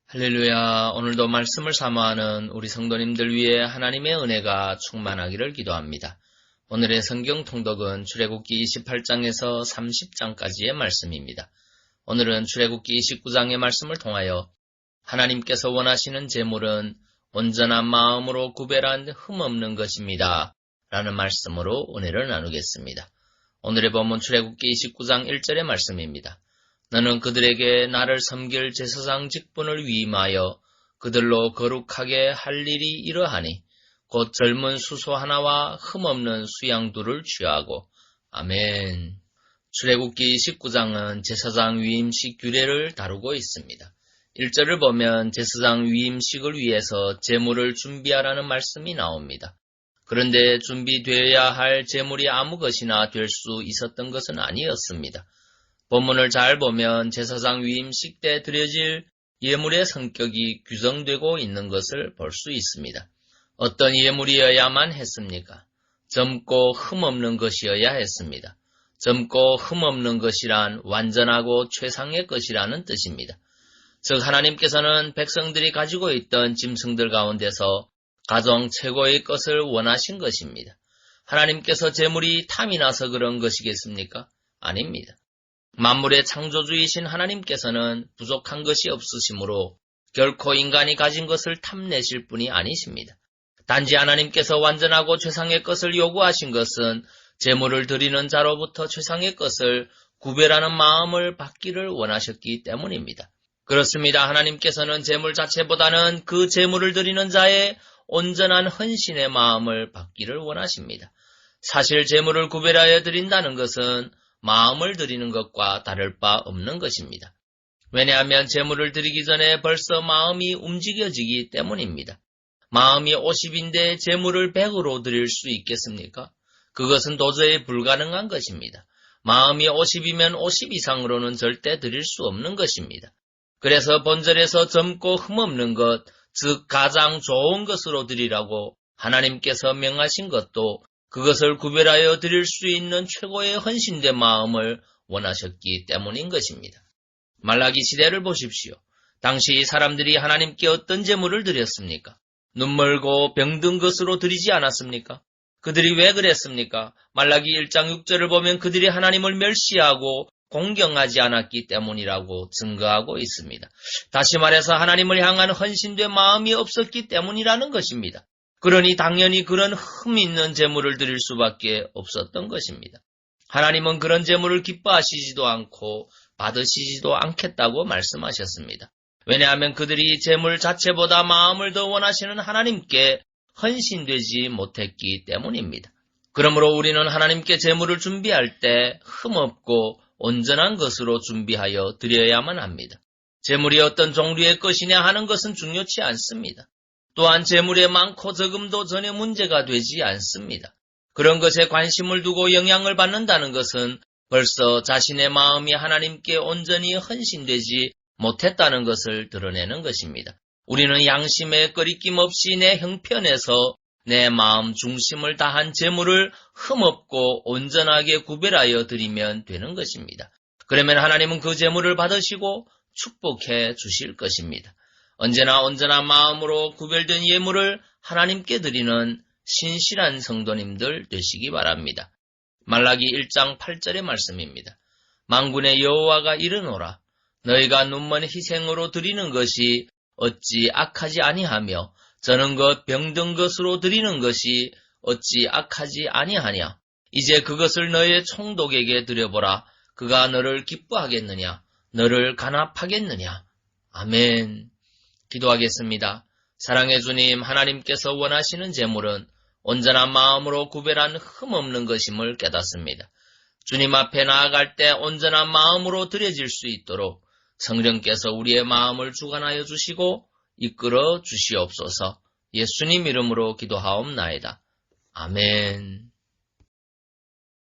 할렐루야. 오늘도 말씀을 사모하는 우리 성도님들 위해 하나님의 은혜가 충만하기를 기도합니다. 오늘의 성경 통독은 출애굽기 28장에서 30장까지의 말씀입니다. 오늘은 출애굽기 29장의 말씀을 통하여 하나님께서 원하시는 제물은 온전한 마음으로 구별한 흠없는 것입니다. 라는 말씀으로 은혜를 나누겠습니다. 오늘의 본문 출애굽기 29장 1절의 말씀입니다. 너는 그들에게 나를 섬길 제사장 직분을 위임하여 그들로 거룩하게 할 일이 이러하니 곧 젊은 수소 하나와 흠없는 수양 둘을 취하고. 아멘. 출애굽기 19장은 제사장 위임식 규례를 다루고 있습니다. 1절을 보면 제사장 위임식을 위해서 제물을 준비하라는 말씀이 나옵니다. 그런데 준비되어야 할 제물이 아무 것이나 될 수 있었던 것은 아니었습니다. 본문을 잘 보면 제사장 위임식 때 드려질 예물의 성격이 규정되고 있는 것을 볼 수 있습니다. 어떤 예물이어야만 했습니까? 젊고 흠없는 것이어야 했습니다. 젊고 흠없는 것이란 완전하고 최상의 것이라는 뜻입니다. 즉 하나님께서는 백성들이 가지고 있던 짐승들 가운데서 가장 최고의 것을 원하신 것입니다. 하나님께서 제물이 탐이 나서 그런 것이겠습니까? 아닙니다. 만물의 창조주이신 하나님께서는 부족한 것이 없으시므로 결코 인간이 가진 것을 탐내실 분이 아니십니다. 단지 하나님께서 완전하고 최상의 것을 요구하신 것은 제물을 드리는 자로부터 최상의 것을 구별하는 마음을 받기를 원하셨기 때문입니다. 그렇습니다. 하나님께서는 제물 자체보다는 그 제물을 드리는 자의 온전한 헌신의 마음을 받기를 원하십니다. 사실 제물을 구별하여 드린다는 것은 마음을 드리는 것과 다를 바 없는 것입니다. 왜냐하면 제물을 드리기 전에 벌써 마음이 움직여지기 때문입니다. 마음이 50인데 제물을 100으로 드릴 수 있겠습니까? 그것은 도저히 불가능한 것입니다. 마음이 50이면 50 이상으로는 절대 드릴 수 없는 것입니다. 그래서 본절에서 젊고 흠없는 것, 즉 가장 좋은 것으로 드리라고 하나님께서 명하신 것도 그것을 구별하여 드릴 수 있는 최고의 헌신된 마음을 원하셨기 때문인 것입니다. 말라기 시대를 보십시오. 당시 사람들이 하나님께 어떤 제물을 드렸습니까? 눈멀고 병든 것으로 드리지 않았습니까? 그들이 왜 그랬습니까? 말라기 1장 6절을 보면 그들이 하나님을 멸시하고 공경하지 않았기 때문이라고 증거하고 있습니다. 다시 말해서 하나님을 향한 헌신된 마음이 없었기 때문이라는 것입니다. 그러니 당연히 그런 흠 있는 제물을 드릴 수밖에 없었던 것입니다. 하나님은 그런 제물을 기뻐하시지도 않고 받으시지도 않겠다고 말씀하셨습니다. 왜냐하면 그들이 제물 자체보다 마음을 더 원하시는 하나님께 헌신되지 못했기 때문입니다. 그러므로 우리는 하나님께 제물을 준비할 때 흠없고 온전한 것으로 준비하여 드려야만 합니다. 제물이 어떤 종류의 것이냐 하는 것은 중요치 않습니다. 또한 제물의 많고 적음도 전혀 문제가 되지 않습니다. 그런 것에 관심을 두고 영향을 받는다는 것은 벌써 자신의 마음이 하나님께 온전히 헌신되지 못했다는 것을 드러내는 것입니다. 우리는 양심에 꺼리낌 없이 내 형편에서 내 마음 중심을 다한 제물을 흠없고 온전하게 구별하여 드리면 되는 것입니다. 그러면 하나님은 그 제물을 받으시고 축복해 주실 것입니다. 언제나 온전한 마음으로 구별된 예물을 하나님께 드리는 신실한 성도님들 되시기 바랍니다. 말라기 1장 8절의 말씀입니다. 만군의 여호와가 이르노라. 너희가 눈먼 희생으로 드리는 것이 어찌 악하지 아니하며 저는 것 병든 것으로 드리는 것이 어찌 악하지 아니하냐. 이제 그것을 너희의 총독에게 드려보라. 그가 너를 기뻐하겠느냐. 너를 간합하겠느냐. 아멘. 기도하겠습니다. 사랑의 주님, 하나님께서 원하시는 제물은 온전한 마음으로 구별한 흠없는 것임을 깨닫습니다. 주님 앞에 나아갈 때 온전한 마음으로 드려질 수 있도록 성령께서 우리의 마음을 주관하여 주시고 이끌어 주시옵소서. 예수님 이름으로 기도하옵나이다. 아멘.